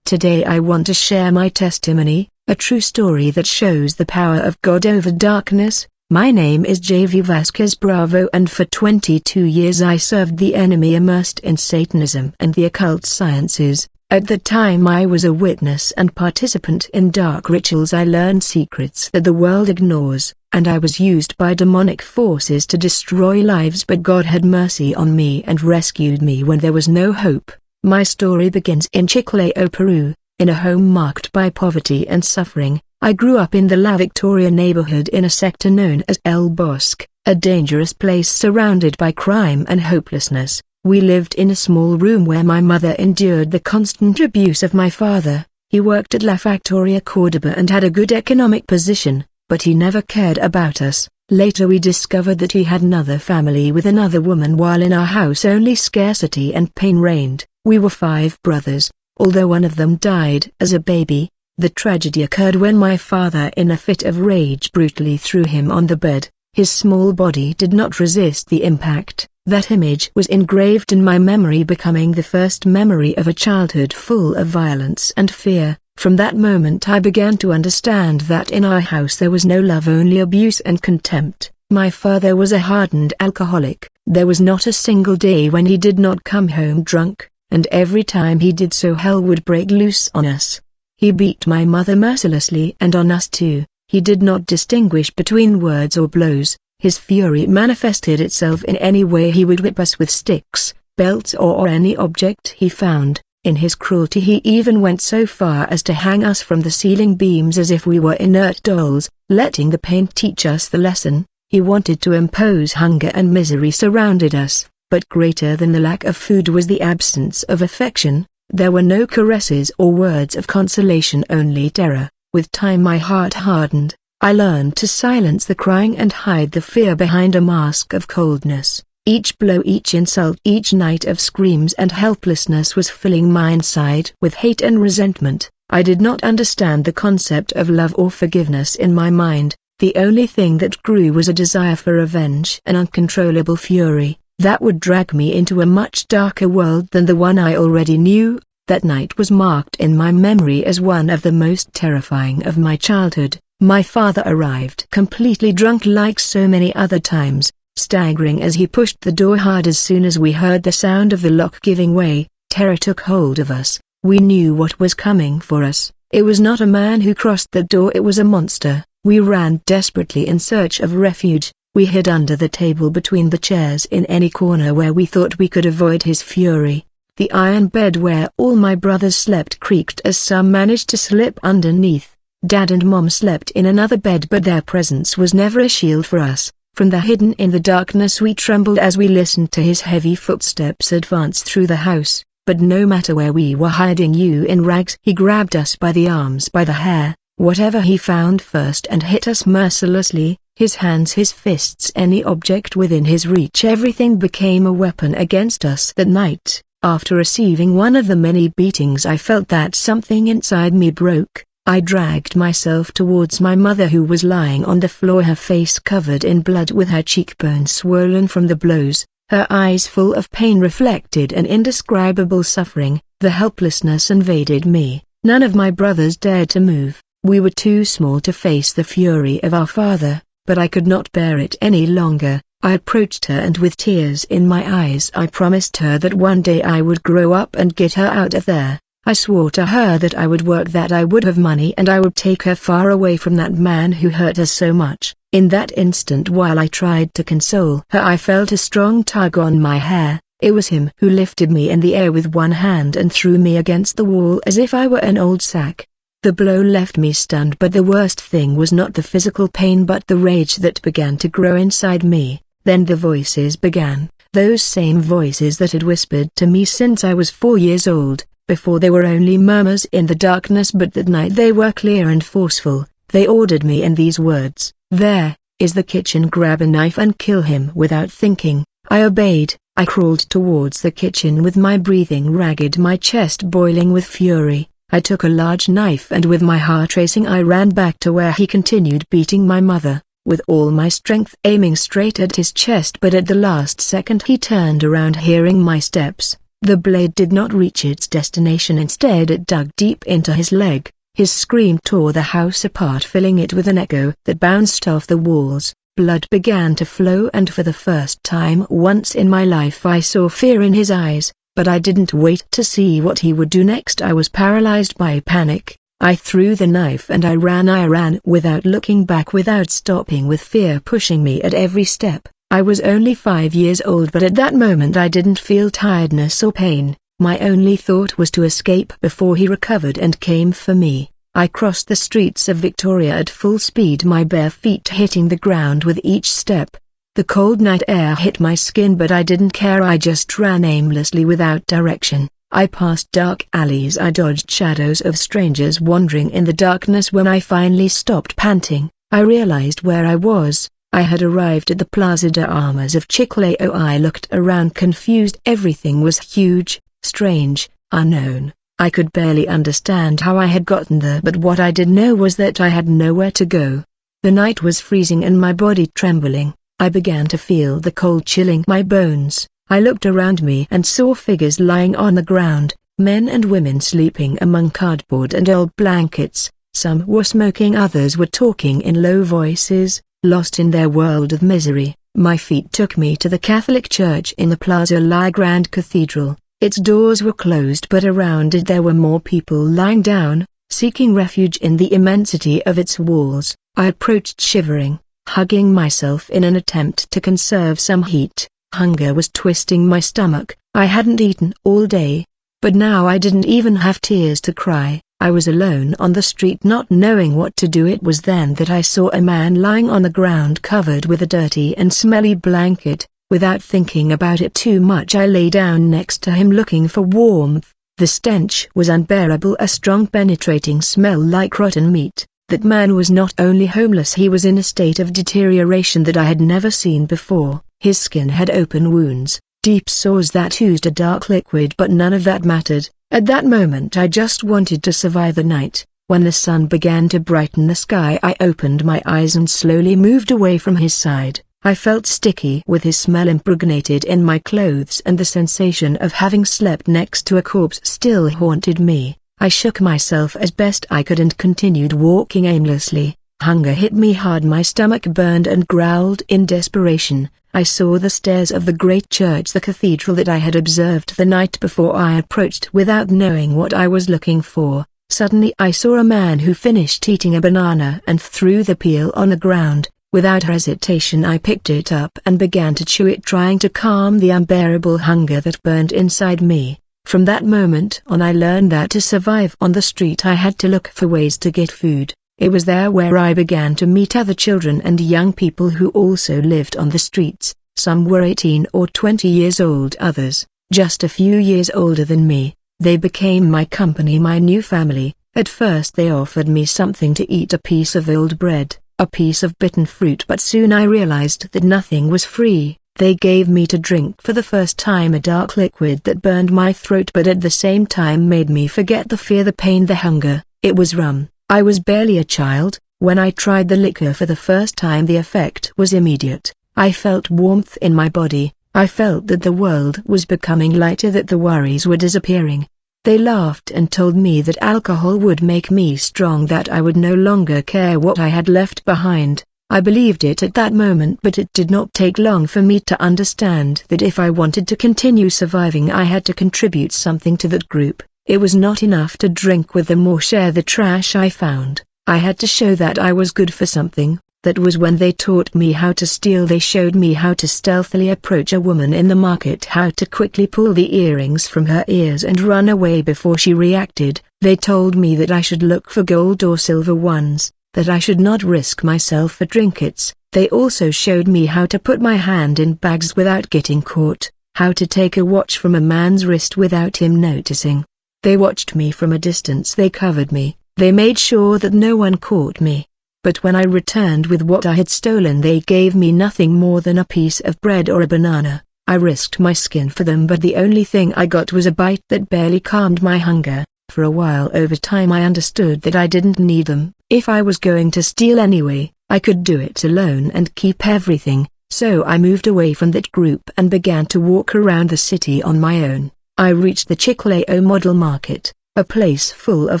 Today I want to share my testimony, a true story that shows the power of God over darkness. My name is J.V. Vasquez Bravo, and for 22 years I served the enemy immersed in Satanism and the occult sciences. At the time I was a witness and participant in dark rituals. I learned secrets that the world ignores, and I was used by demonic forces to destroy lives, but God had mercy on me and rescued me when there was no hope. My story begins in Chiclayo, Peru, in a home marked by poverty and suffering. I grew up in the La Victoria neighborhood in a sector known as El Bosque, a dangerous place surrounded by crime and hopelessness. We lived in a small room where my mother endured the constant abuse of my father. He worked at La Factoria Cordoba and had a good economic position, but he never cared about us. Later we discovered that he had another family with another woman, while in our house only scarcity and pain reigned. We were 5 brothers, although one of them died as a baby. The tragedy occurred when my father, in a fit of rage, brutally threw him on the bed. His small body did not resist the impact. That image was engraved in my memory, becoming the first memory of a childhood full of violence and fear. From that moment I began to understand that in our house there was no love, only abuse and contempt. My father was a hardened alcoholic. There was not a single day when he did not come home drunk, and every time he did so hell would break loose on us. He beat my mother mercilessly, and on us too. He did not distinguish between words or blows. His fury manifested itself in any way. He would whip us with sticks, belts, or any object he found. In his cruelty he even went so far as to hang us from the ceiling beams as if we were inert dolls. Letting the pain teach us the lesson, he wanted to impose hunger and misery surrounded us, but greater than the lack of food was the absence of affection. There were no caresses or words of consolation, only terror. With time my heart hardened. I learned to silence the crying and hide the fear behind a mask of coldness. Each blow, each insult, each night of screams and helplessness was filling my inside with hate and resentment. I did not understand the concept of love or forgiveness in my mind. The only thing that grew was a desire for revenge, an uncontrollable fury that would drag me into a much darker world than the one I already knew. That night was marked in my memory as one of the most terrifying of my childhood. My father arrived completely drunk, like so many other times, staggering as he pushed the door hard. As soon as we heard the sound of the lock giving way, terror took hold of us. We knew what was coming for us. It was not a man who crossed the door, it was a monster. We ran desperately in search of refuge. We hid under the table, between the chairs, in any corner where we thought we could avoid his fury. The iron bed where all my brothers slept creaked as some managed to slip underneath. Dad and Mom slept in another bed, but their presence was never a shield for us. From the hidden in the darkness we trembled as we listened to his heavy footsteps advance through the house. But no matter where we were hiding, in rags, he grabbed us by the arms, by the hair, whatever he found first, and hit us mercilessly. His hands, his fists, any object within his reach, everything became a weapon against us that night. After receiving one of the many beatings, I felt that something inside me broke. I dragged myself towards my mother, who was lying on the floor, her face covered in blood with her cheekbones swollen from the blows. Her eyes full of pain reflected an indescribable suffering. The helplessness invaded me. None of my brothers dared to move. We were too small to face the fury of our father, but I could not bear it any longer. I approached her, and with tears in my eyes I promised her that one day I would grow up and get her out of there. I swore to her that I would work, that I would have money, and I would take her far away from that man who hurt her so much. In that instant, while I tried to console her, I felt a strong tug on my hair. It was him who lifted me in the air with one hand and threw me against the wall as if I were an old sack. The blow left me stunned, but the worst thing was not the physical pain but the rage that began to grow inside me. Then the voices began, those same voices that had whispered to me since I was 4 years old. Before they were only murmurs in the darkness, but that night they were clear and forceful. They ordered me in these words: "There is the kitchen, grab a knife and kill him." Without thinking, I obeyed. I crawled towards the kitchen with my breathing ragged, my chest boiling with fury. I took a large knife, and with my heart racing I ran back to where he continued beating my mother, with all my strength aiming straight at his chest. But at the last second he turned around, hearing my steps. The blade did not reach its destination. Instead it dug deep into his leg. His scream tore the house apart, filling it with an echo that bounced off the walls. Blood began to flow, and for the first time once in my life I saw fear in his eyes, but I didn't wait to see what he would do next. I was paralyzed by panic. I threw the knife and I ran without looking back, without stopping, with fear pushing me at every step. I was only 5 years old, but at that moment I didn't feel tiredness or pain. My only thought was to escape before he recovered and came for me. I crossed the streets of Victoria at full speed, my bare feet hitting the ground with each step. The cold night air hit my skin, but I didn't care. I just ran aimlessly without direction. I passed dark alleys. I dodged shadows of strangers wandering in the darkness. When I finally stopped panting, I realized where I was. I had arrived at the Plaza de Armas of Chiclayo. I looked around confused. Everything was huge, strange, unknown. I could barely understand how I had gotten there, but what I did know was that I had nowhere to go. The night was freezing and my body trembling. I began to feel the cold chilling my bones. I looked around me and saw figures lying on the ground, men and women sleeping among cardboard and old blankets. Some were smoking, others were talking in low voices, lost in their world of misery. My feet took me to the Catholic church in the Plaza La Grande Cathedral. Its doors were closed, but around it there were more people lying down, seeking refuge in the immensity of its walls. I approached shivering, hugging myself in an attempt to conserve some heat. Hunger was twisting my stomach. I hadn't eaten all day, but now I didn't even have tears to cry. I was alone on the street, not knowing what to do. It was then that I saw a man lying on the ground covered with a dirty and smelly blanket. Without thinking about it too much, I lay down next to him looking for warmth. The stench was unbearable, a strong penetrating smell like rotten meat. That man was not only homeless, he was in a state of deterioration that I had never seen before. His skin had open wounds, deep sores that oozed a dark liquid, but none of that mattered. At that moment I just wanted to survive the night. When the sun began to brighten the sky, I opened my eyes and slowly moved away from his side. I felt sticky with his smell impregnated in my clothes, and the sensation of having slept next to a corpse still haunted me. I shook myself as best I could and continued walking aimlessly. Hunger hit me hard. My stomach burned and growled in desperation. I saw the stairs of the great church, the cathedral that I had observed the night before. I approached without knowing what I was looking for. Suddenly I saw a man who finished eating a banana and threw the peel on the ground. Without hesitation I picked it up and began to chew it, trying to calm the unbearable hunger that burned inside me. From that moment on I learned that to survive on the street I had to look for ways to get food. It was there where I began to meet other children and young people who also lived on the streets. Some were 18 or 20 years old, others just a few years older than me. They became my company, my new family. At first they offered me something to eat, a piece of old bread, a piece of bitten fruit, but soon I realized that nothing was free. They gave me to drink for the first time a dark liquid that burned my throat, but at the same time made me forget the fear, the pain, the hunger. It was rum. I was barely a child. When I tried the liquor for the first time, the effect was immediate. I felt warmth in my body. I felt that the world was becoming lighter, that the worries were disappearing. They laughed and told me that alcohol would make me strong, that I would no longer care what I had left behind. I believed it at that moment, but it did not take long for me to understand that if I wanted to continue surviving, I had to contribute something to that group. It was not enough to drink with them or share the trash I found. I had to show that I was good for something. That was when they taught me how to steal. They showed me how to stealthily approach a woman in the market, how to quickly pull the earrings from her ears and run away before she reacted. They told me that I should look for gold or silver ones, that I should not risk myself for trinkets. They also showed me how to put my hand in bags without getting caught, how to take a watch from a man's wrist without him noticing. They watched me from a distance. They covered me. They made sure that no one caught me. But when I returned with what I had stolen, they gave me nothing more than a piece of bread or a banana. I risked my skin for them, but the only thing I got was a bite that barely calmed my hunger. For a while over time I understood that I didn't need them. If I was going to steal anyway, I could do it alone and keep everything. So I moved away from that group and began to walk around the city on my own. I reached the Chiclayo Model Market, a place full of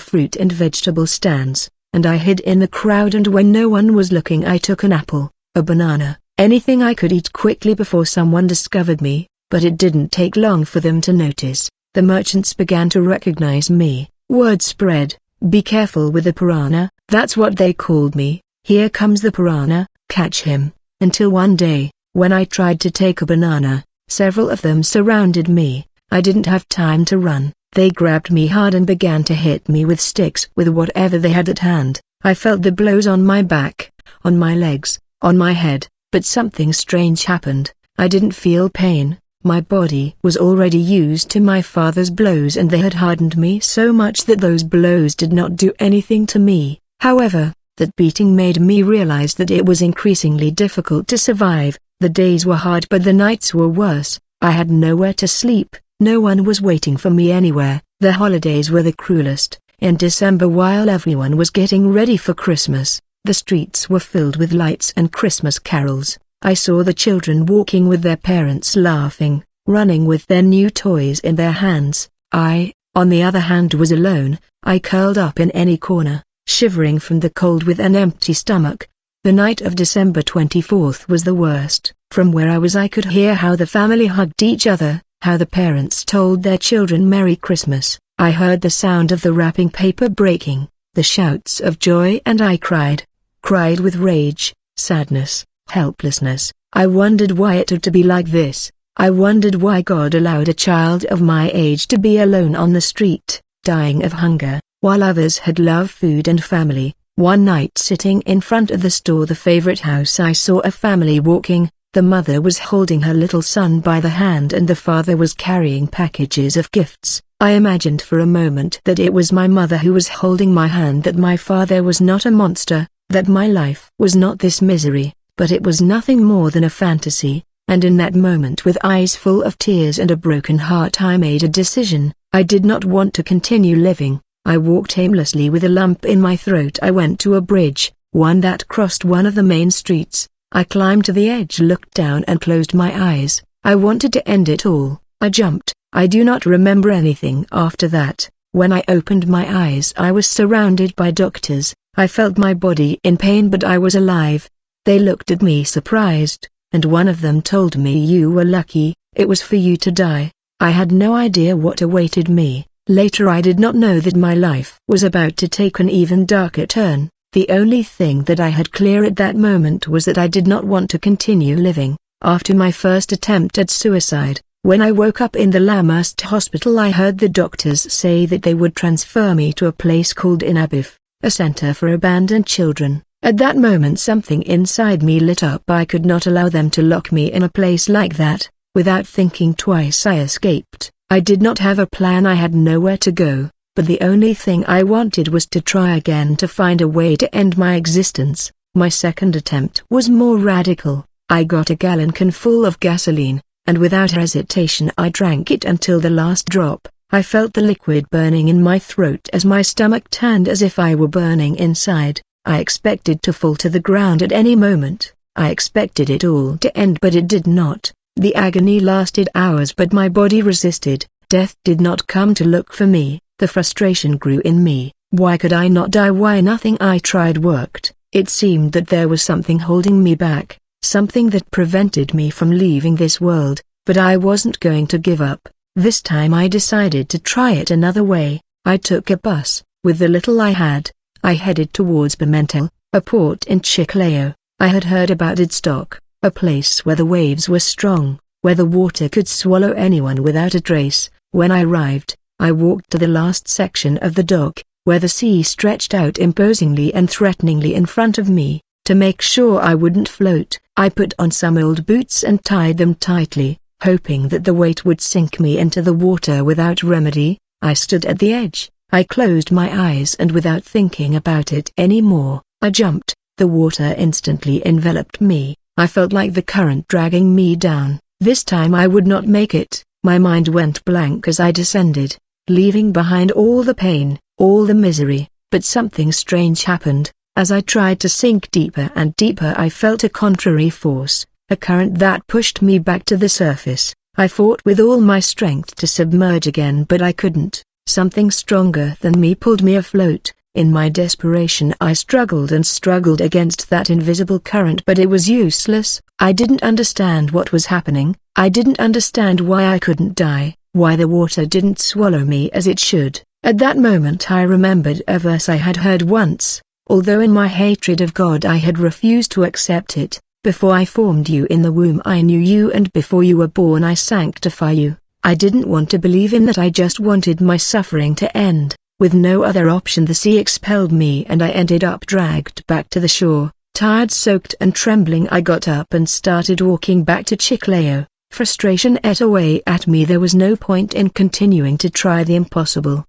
fruit and vegetable stands, and I hid in the crowd, and when no one was looking I took an apple, a banana, anything I could eat quickly before someone discovered me, but it didn't take long for them to notice. The merchants began to recognize me. Word spread, "Be careful with the piranha," that's what they called me. "Here comes the piranha, catch him." Until one day, when I tried to take a banana, several of them surrounded me. I didn't have time to run. They grabbed me hard and began to hit me with sticks with whatever they had at hand. I felt the blows on my back, on my legs, on my head, but something strange happened. I didn't feel pain. My body was already used to my father's blows, and they had hardened me so much that those blows did not do anything to me. However, that beating made me realize that it was increasingly difficult to survive. The days were hard, but the nights were worse. I had nowhere to sleep. No one was waiting for me anywhere. The holidays were the cruelest. In December, while everyone was getting ready for Christmas, the streets were filled with lights and Christmas carols. I saw the children walking with their parents, laughing, running with their new toys in their hands. I, on the other hand, was alone. I curled up in any corner, shivering from the cold with an empty stomach. The night of December 24th was the worst. From where I was I could hear how the family hugged each other, how the parents told their children Merry Christmas. I heard the sound of the wrapping paper breaking, the shouts of joy, and I cried with rage, sadness, helplessness. I wondered why it had to be like this. I wondered why God allowed a child of my age to be alone on the street, dying of hunger, while others had love, food and family. One night, sitting in front of the store, the favorite house, I saw a family walking. The mother was holding her little son by the hand and the father was carrying packages of gifts. I imagined for a moment that it was my mother who was holding my hand, that my father was not a monster, that my life was not this misery, but it was nothing more than a fantasy. And in that moment, with eyes full of tears and a broken heart, I made a decision. I did not want to continue living. I walked aimlessly with a lump in my throat. I went to a bridge, one that crossed one of the main streets. I climbed to the edge, looked down and closed my eyes. I wanted to end it all. I jumped. I do not remember anything after that. When I opened my eyes, I was surrounded by doctors. I felt my body in pain, but I was alive. They looked at me surprised, and one of them told me, "You were lucky, it was for you to die." I had no idea what awaited me. Later I did not know that my life was about to take an even darker turn. The only thing that I had clear at that moment was that I did not want to continue living. After my first attempt at suicide, when I woke up in the Lamast hospital, I heard the doctors say that they would transfer me to a place called Inabif, a center for abandoned children. At that moment something inside me lit up. I could not allow them to lock me in a place like that. Without thinking twice I escaped. I did not have a plan, I had nowhere to go. But the only thing I wanted was to try again, to find a way to end my existence. My second attempt was more radical. I got a gallon can full of gasoline, and without hesitation I drank it until the last drop. I felt the liquid burning in my throat as my stomach turned as if I were burning inside. I expected to fall to the ground at any moment. I expected it all to end, but it did not. The agony lasted hours, but my body resisted. Death did not come to look for me. The frustration grew in me. Why could I not die? Why nothing I tried worked? It seemed that there was something holding me back, something that prevented me from leaving this world, but I wasn't going to give up. This time I decided to try it another way. I took a bus. With the little I had, I headed towards Pimentel, a port in Chiclayo. I had heard about its dock, a place where the waves were strong, where the water could swallow anyone without a trace. When I arrived, I walked to the last section of the dock, where the sea stretched out imposingly and threateningly in front of me. To make sure I wouldn't float, I put on some old boots and tied them tightly, hoping that the weight would sink me into the water without remedy. I stood at the edge. I closed my eyes and without thinking about it anymore, I jumped. The water instantly enveloped me. I felt like the current dragging me down. This time I would not make it. My mind went blank as I descended, leaving behind all the pain, all the misery. But something strange happened. As I tried to sink deeper and deeper, I felt a contrary force, a current that pushed me back to the surface. I fought with all my strength to submerge again, but I couldn't. Something stronger than me pulled me afloat. In my desperation I struggled and struggled against that invisible current, but it was useless. I didn't understand what was happening. I didn't understand why I couldn't die, why the water didn't swallow me as it should. At that moment I remembered a verse I had heard once. Although in my hatred of God I had refused to accept it, before I formed you in the womb I knew you, and before you were born I sanctify you. I didn't want to believe in that. I just wanted my suffering to end. With no other option the sea expelled me and I ended up dragged back to the shore. Tired, soaked and trembling, I got up and started walking back to Chiclayo. Frustration ate away at me. There was no point in continuing to try the impossible.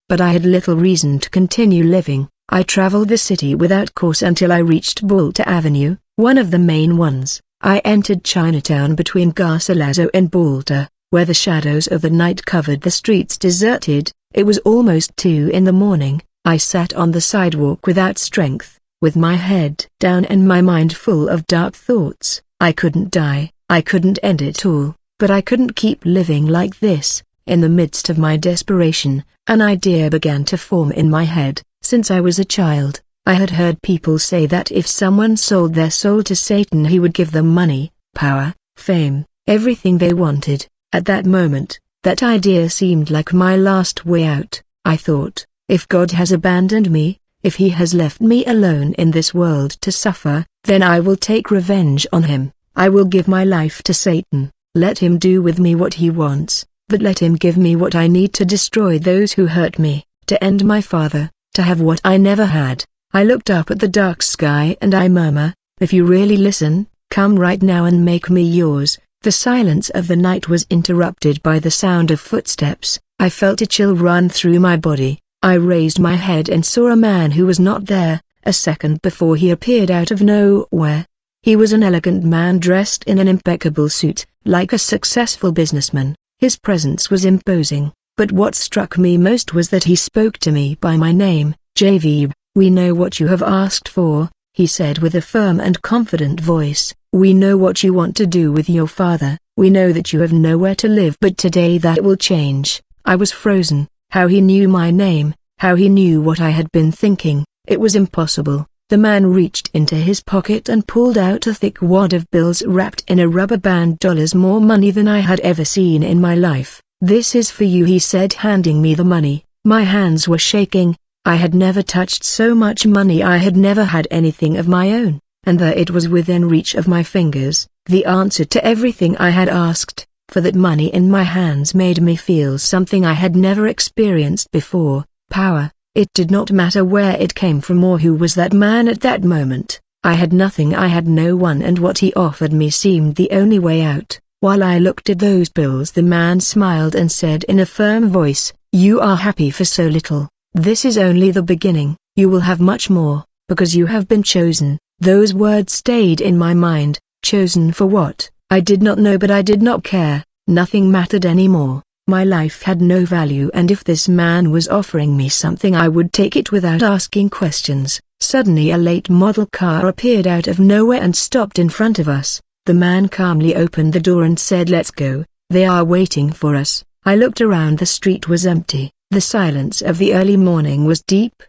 But I had little reason to continue living. I traveled the city without course until I reached Balta Avenue, one of the main ones. I entered Chinatown between Garcilaso and Balta, where the shadows of the night covered the streets deserted. It was almost 2 in the morning. I sat on the sidewalk without strength, with my head down and my mind full of dark thoughts. I couldn't die, I couldn't end it all, but I couldn't keep living like this. In the midst of my desperation, an idea began to form in my head. Since I was a child, I had heard people say that if someone sold their soul to Satan he would give them money, power, fame, everything they wanted. At that moment, that idea seemed like my last way out. I thought, if God has abandoned me, if he has left me alone in this world to suffer, then I will take revenge on him. I will give my life to Satan. Let him do with me what he wants, but let him give me what I need to destroy those who hurt me, to end my father, to have what I never had. I looked up at the dark sky and I murmur, if you really listen, come right now and make me yours. The silence of the night was interrupted by the sound of footsteps. I felt a chill run through my body. I raised my head and saw a man who was not there. A second before he appeared out of nowhere. He was an elegant man dressed in an impeccable suit, like a successful businessman. His presence was imposing, but what struck me most was that he spoke to me by my name. JV, we know what you have asked for, he said with a firm and confident voice. We know what you want to do with your father. We know that you have nowhere to live, but today that will change. I was frozen. How he knew my name, how he knew what I had been thinking, it was impossible. The man reached into his pocket and pulled out a thick wad of bills wrapped in a rubber band. Dollars, more money than I had ever seen in my life. This is for you, he said, handing me the money. My hands were shaking. I had never touched so much money. I had never had anything of my own. And there it was within reach of my fingers, the answer to everything I had asked. For that money in my hands made me feel something I had never experienced before, power. It did not matter where it came from or who was that man at that moment. I had nothing, I had no one, and what he offered me seemed the only way out. While I looked at those bills, the man smiled and said in a firm voice, "You are happy for so little. This is only the beginning. You will have much more, because you have been chosen." Those words stayed in my mind. Chosen for what? I did not know, but I did not care. Nothing mattered anymore. My life had no value, and if this man was offering me something I would take it without asking questions. Suddenly a late model car appeared out of nowhere and stopped in front of us. The man calmly opened the door and said, "Let's go, they are waiting for us." I looked around. The street was empty. The silence of the early morning was deep.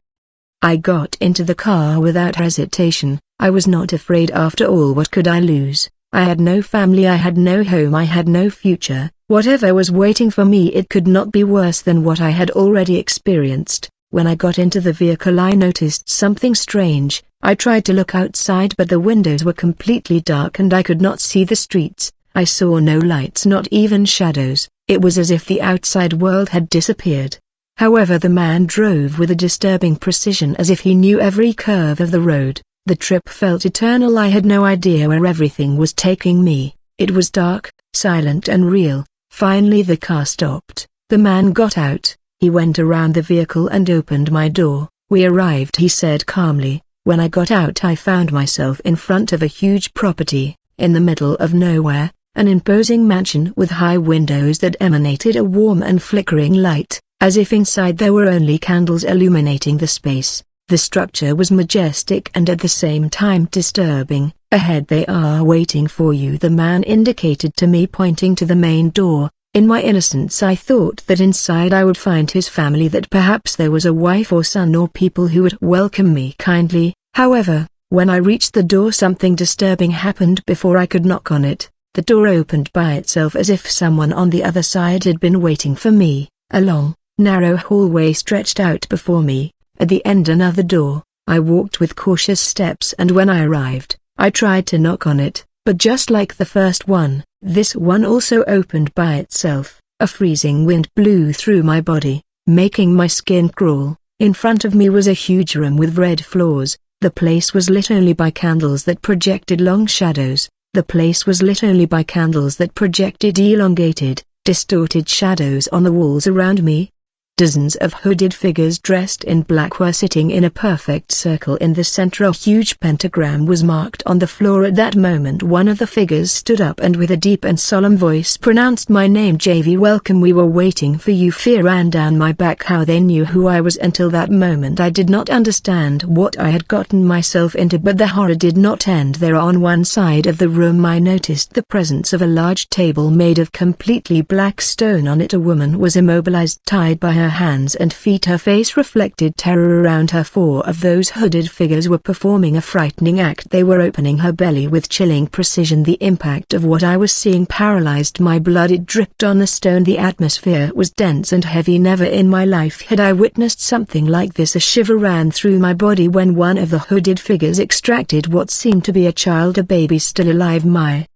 I got into the car without hesitation. I was not afraid. After all, what could I lose? I had no family, I had no home, I had no future. Whatever was waiting for me, it could not be worse than what I had already experienced. When I got into the vehicle, I noticed something strange. I tried to look outside, but the windows were completely dark and I could not see the streets. I saw no lights, not even shadows. It was as if the outside world had disappeared. However, the man drove with a disturbing precision, as if he knew every curve of the road. The trip felt eternal. I had no idea where everything was taking me. It was dark, silent and real. Finally the car stopped. The man got out. He went around the vehicle and opened my door. "We arrived," he said calmly. When I got out, I found myself in front of a huge property, in the middle of nowhere, an imposing mansion with high windows that emanated a warm and flickering light, as if inside there were only candles illuminating the space. The structure was majestic and at the same time disturbing. "Ahead they are waiting for you," the man indicated to me, pointing to the main door. In my innocence I thought that inside I would find his family, that perhaps there was a wife or son or people who would welcome me kindly. However, when I reached the door something disturbing happened before I could knock on it. The door opened by itself as if someone on the other side had been waiting for me. A long, narrow hallway stretched out before me, at the end another door. I walked with cautious steps, and when I arrived, I tried to knock on it, but just like the first one, this one also opened by itself. A freezing wind blew through my body, making my skin crawl. In front of me was a huge room with red floors. The place was lit only by candles that projected long shadows. The place was lit only by candles that projected elongated, distorted shadows on the walls around me. Dozens of hooded figures dressed in black were sitting in a perfect circle in the center. A huge pentagram was marked on the floor. At that moment one of the figures stood up and with a deep and solemn voice pronounced my name. "JV, welcome, we were waiting for you." Fear ran down my back. How they knew who I was. Until that moment I did not understand what I had gotten myself into, but the horror did not end there. On one side of the room I noticed the presence of a large table made of completely black stone. On it a woman was immobilized, tied by her hands and feet. Her face reflected terror. Around her 4 of those hooded figures were performing a frightening act. They were opening her belly with chilling precision. The impact of what I was seeing paralyzed my blood. It dripped on the stone. The atmosphere was dense and heavy. Never in my life had I witnessed something like this. A shiver ran through my body when one of the hooded figures extracted what seemed to be a child, a baby still alive. My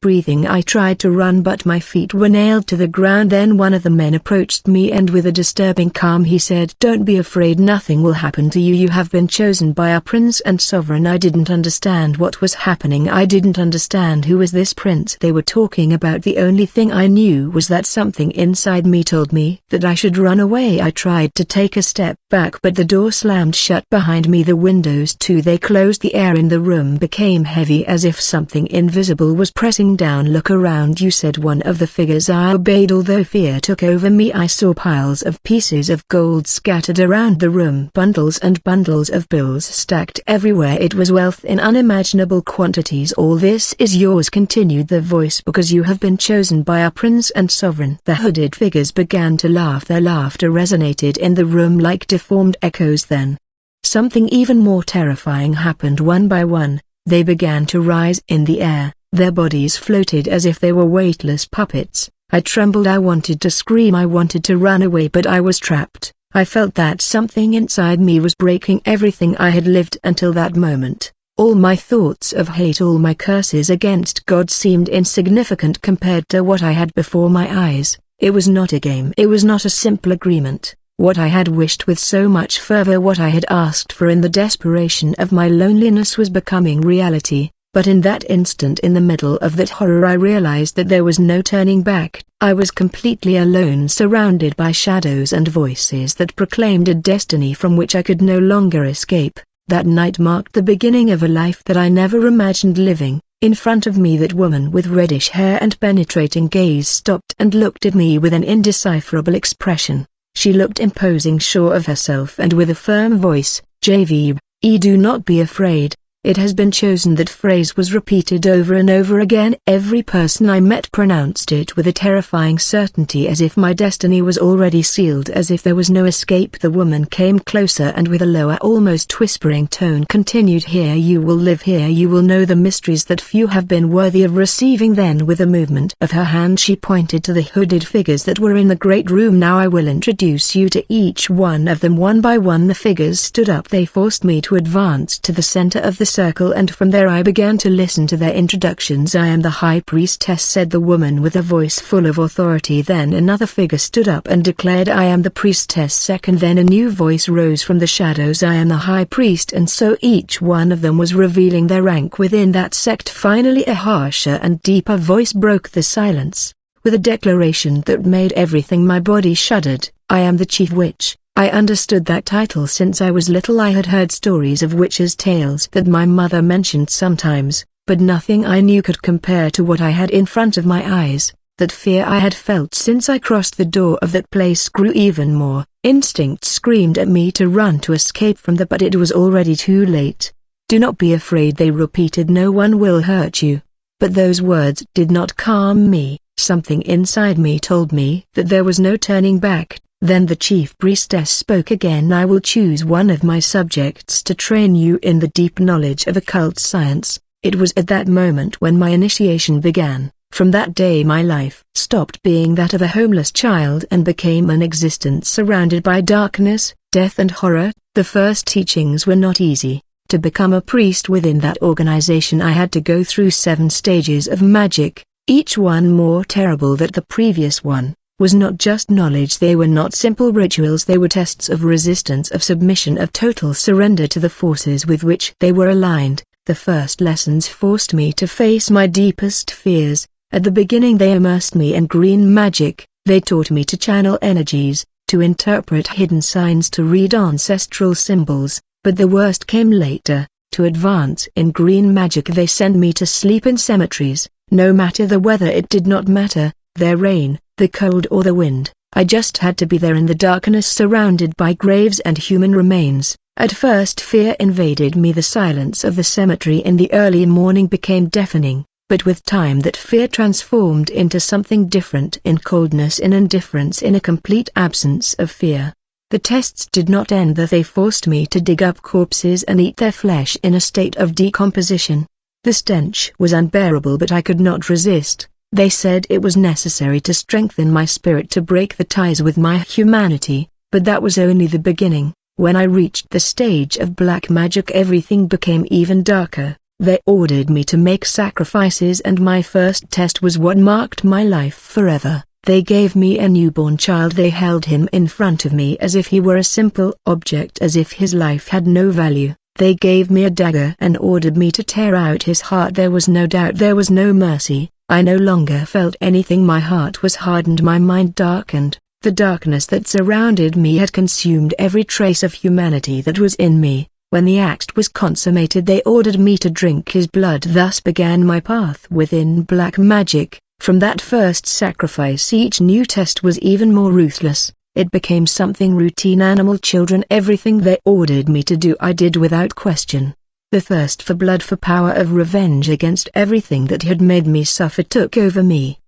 breathing. I tried to run, but my feet were nailed to the ground. Then one of the men approached me and with a disturbing calm he said, "Don't be afraid, nothing will happen to you. You have been chosen by our prince and sovereign." I didn't understand what was happening. I didn't understand who was this prince they were talking about. The only thing I knew was that something inside me told me that I should run away. I tried to take a step back, but the door slammed shut behind me. The windows too, they closed. The air in the room became heavy as if something invisible was pressing down. "Look around you," said one of the figures. I obeyed. Although fear took over me, I saw piles of pieces of gold scattered around the room, bundles and bundles of bills stacked everywhere. It was wealth in unimaginable quantities. "All this is yours," continued the voice, "because you have been chosen by our prince and sovereign." The hooded figures began to laugh. Their laughter resonated in the room like deformed echoes. Then something even more terrifying happened. One by one, they began to rise in the air. Their bodies floated as if they were weightless puppets. I trembled. I wanted to scream. I wanted to run away, but I was trapped. I felt that something inside me was breaking everything I had lived until that moment. All my thoughts of hate, all my curses against God seemed insignificant compared to what I had before my eyes. It was not a game. It was not a simple agreement. What I had wished with so much fervor, what I had asked for in the desperation of my loneliness, was becoming reality. But in that instant, in the middle of that horror, I realized that there was no turning back. I was completely alone, surrounded by shadows and voices that proclaimed a destiny from which I could no longer escape. That night marked the beginning of a life that I never imagined living. In front of me, that woman with reddish hair and penetrating gaze stopped and looked at me with an indecipherable expression. She looked imposing, sure of herself, and with a firm voice, "JV, do not be afraid. It has been chosen." That phrase was repeated over and over again. Every person I met pronounced it with a terrifying certainty, as if my destiny was already sealed, as if there was no escape. The woman came closer and with a lower, almost whispering tone continued, "Here you will live, here you will know the mysteries that few have been worthy of receiving." Then with a movement of her hand she pointed to the hooded figures that were in the great room. "Now I will introduce you to each one of them." One by one the figures stood up. They forced me to advance to the center of the circle, and from there I began to listen to their introductions. "I am the High Priestess," said the woman with a voice full of authority. Then another figure stood up and declared, "I am the Priestess." Second, then a new voice rose from the shadows, "I am the High Priest." And so each one of them was revealing their rank within that sect. Finally a harsher and deeper voice broke the silence, with a declaration that made everything my body shuddered. "I am the Chief Witch." I understood that title since I was little. I had heard stories of witches' tales that my mother mentioned sometimes, but nothing I knew could compare to what I had in front of my eyes. That fear I had felt since I crossed the door of that place grew even more. Instinct screamed at me to run to escape from but it was already too late. "Do not be afraid," they repeated, "no one will hurt you." But those words did not calm me. Something inside me told me that there was no turning back. Then the chief priestess spoke again. "I will choose one of my subjects to train you in the deep knowledge of occult science." It was at that moment when my initiation began. From that day my life stopped being that of a homeless child and became an existence surrounded by darkness, death and horror. The first teachings were not easy. To become a priest within that organization I had to go through 7 stages of magic, each one more terrible than the previous one. Was not just knowledge, they were not simple rituals, they were tests of resistance, of submission, of total surrender to the forces with which they were aligned. The first lessons forced me to face my deepest fears. At the beginning they immersed me in green magic. They taught me to channel energies, to interpret hidden signs, to read ancestral symbols. But the worst came later. To advance in green magic they sent me to sleep in cemeteries. No matter the weather, it did not matter, the rain, the cold or the wind, I just had to be there in the darkness, surrounded by graves and human remains. At first fear invaded me. The silence of the cemetery in the early morning became deafening. But with time that fear transformed into something different, in coldness, in indifference, in a complete absence of fear. The tests did not end there. They forced me to dig up corpses and eat their flesh in a state of decomposition. The stench was unbearable, but I could not resist. They said it was necessary to strengthen my spirit, to break the ties with my humanity, but that was only the beginning. When I reached the stage of black magic, everything became even darker. They ordered me to make sacrifices, and my first test was what marked my life forever. They gave me a newborn child. They held him in front of me as if he were a simple object, as if his life had no value. They gave me a dagger and ordered me to tear out his heart. There was no doubt, there was no mercy. I no longer felt anything. My heart was hardened, my mind darkened. The darkness that surrounded me had consumed every trace of humanity that was in me. When the act was consummated, they ordered me to drink his blood. Thus began my path within black magic. From that first sacrifice, each new test was even more ruthless. It became something routine. Animal children, everything they ordered me to do I did without question. The thirst for blood, for power, of revenge against everything that had made me suffer took over me.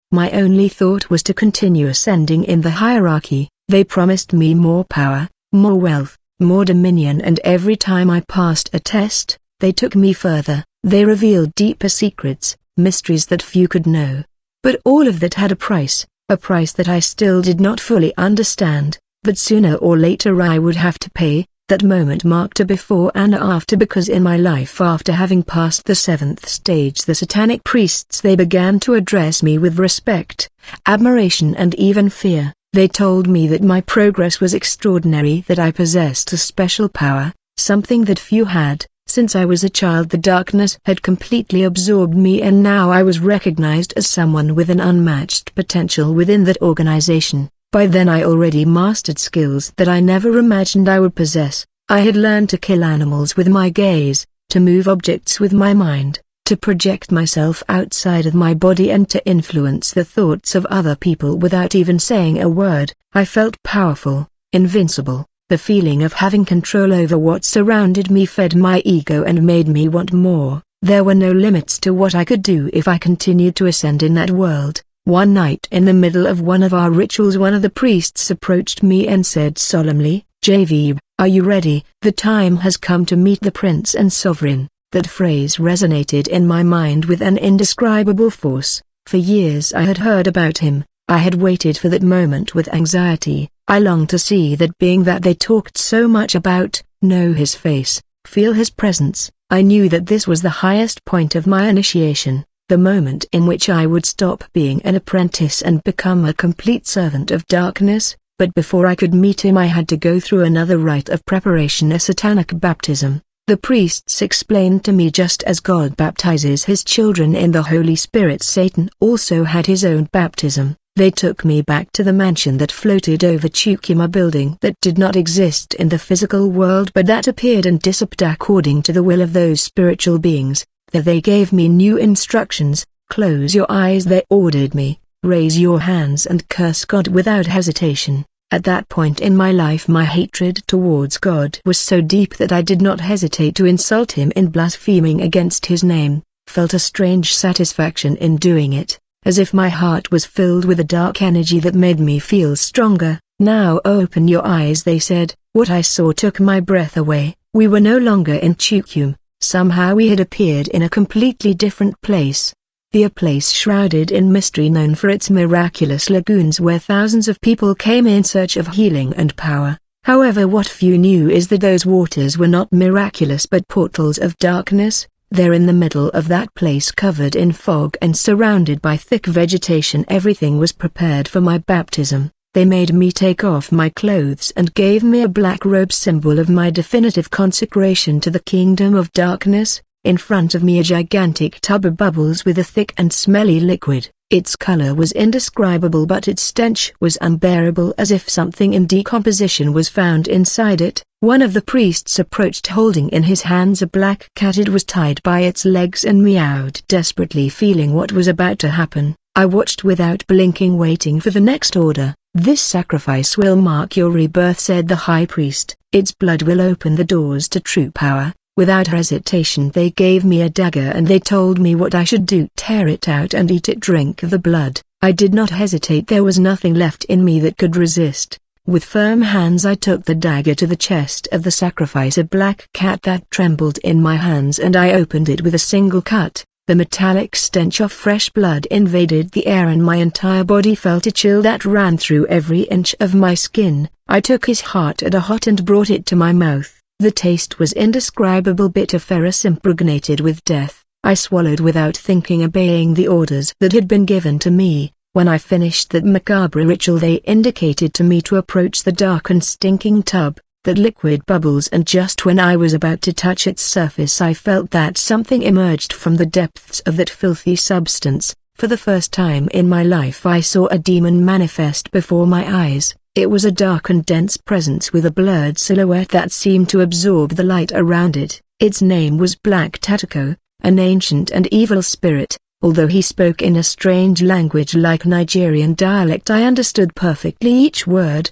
My only thought was to continue ascending in the hierarchy. They promised me more power, more wealth, more dominion, and every time I passed a test, they took me further. They revealed deeper secrets, mysteries that few could know. But all of that had a price that I still did not fully understand, but sooner or later I would have to pay. That moment marked a before and after, because in my life after having passed the 7th stage, the Satanic priests, they began to address me with respect, admiration and even fear. They told me that my progress was extraordinary, that I possessed a special power, something that few had. Since I was a child, the darkness had completely absorbed me, and now I was recognized as someone with an unmatched potential within that organization. By then I already mastered skills that I never imagined I would possess. I had learned to kill animals with my gaze, to move objects with my mind, to project myself outside of my body, and to influence the thoughts of other people without even saying a word. I felt powerful, invincible. The feeling of having control over what surrounded me fed my ego and made me want more. There were no limits to what I could do if I continued to ascend in that world. One night in the middle of one of our rituals, one of the priests approached me and said solemnly, "JV, are you ready? The time has come to meet the Prince and Sovereign." That phrase resonated in my mind with an indescribable force. For years I had heard about him. I had waited for that moment with anxiety. I longed to see that being that they talked so much about, know his face, feel his presence. I knew that this was the highest point of my initiation, the moment in which I would stop being an apprentice and become a complete servant of darkness. But before I could meet him, I had to go through another rite of preparation, a satanic baptism. The priests explained to me, just as God baptizes his children in the Holy Spirit, Satan also had his own baptism. They took me back to the mansion that floated over Chukima, building that did not exist in the physical world but that appeared and disappeared according to the will of those spiritual beings. There they gave me new instructions. "Close your eyes," they ordered me. Raise your hands and curse God without hesitation. At that point in my life my hatred towards God was so deep that I did not hesitate to insult him in blaspheming against his name, felt a strange satisfaction in doing it, as if my heart was filled with a dark energy that made me feel stronger. Now open your eyes, they said. What I saw took my breath away. We were no longer in Tukum, somehow we had appeared in a completely different place. A place shrouded in mystery, known for its miraculous lagoons where thousands of people came in search of healing and power. However, what few knew is that those waters were not miraculous but portals of darkness. There in the middle of that place, covered in fog and surrounded by thick vegetation, everything was prepared for my baptism. They made me take off my clothes and gave me a black robe, symbol of my definitive consecration to the kingdom of darkness. In front of me a gigantic tub of bubbles with a thick and smelly liquid. Its color was indescribable but its stench was unbearable, as if something in decomposition was found inside it. One of the priests approached, holding in his hands a black cat. It was tied by its legs and meowed desperately, feeling what was about to happen. I watched without blinking, waiting for the next order. This sacrifice will mark your rebirth, said the high priest. Its blood will open the doors to true power. Without hesitation they gave me a dagger and they told me what I should do: tear it out and eat it, drink the blood. I did not hesitate, there was nothing left in me that could resist. With firm hands I took the dagger to the chest of the sacrifice, a black cat that trembled in my hands, and I opened it with a single cut. The metallic stench of fresh blood invaded the air and my entire body felt a chill that ran through every inch of my skin. I took his heart at a hot and brought it to my mouth. The taste was indescribable, bitter, ferrous, impregnated with death. I swallowed without thinking, obeying the orders that had been given to me. When I finished that macabre ritual they indicated to me to approach the dark and stinking tub, that liquid bubbles, and just when I was about to touch its surface I felt that something emerged from the depths of that filthy substance. For the first time in my life I saw a demon manifest before my eyes. It was a dark and dense presence with a blurred silhouette that seemed to absorb the light around it. Its name was Black Tatako, an ancient and evil spirit. Although he spoke in a strange language like Nigerian dialect, I understood perfectly each word.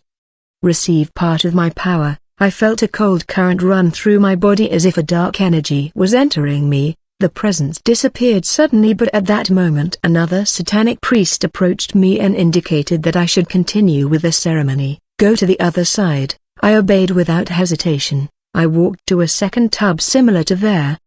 Receive part of my power. I felt a cold current run through my body as if a dark energy was entering me. The presence disappeared suddenly, but at that moment another satanic priest approached me and indicated that I should continue with the ceremony. Go to the other side. I obeyed without hesitation. I walked to a second tub similar to there,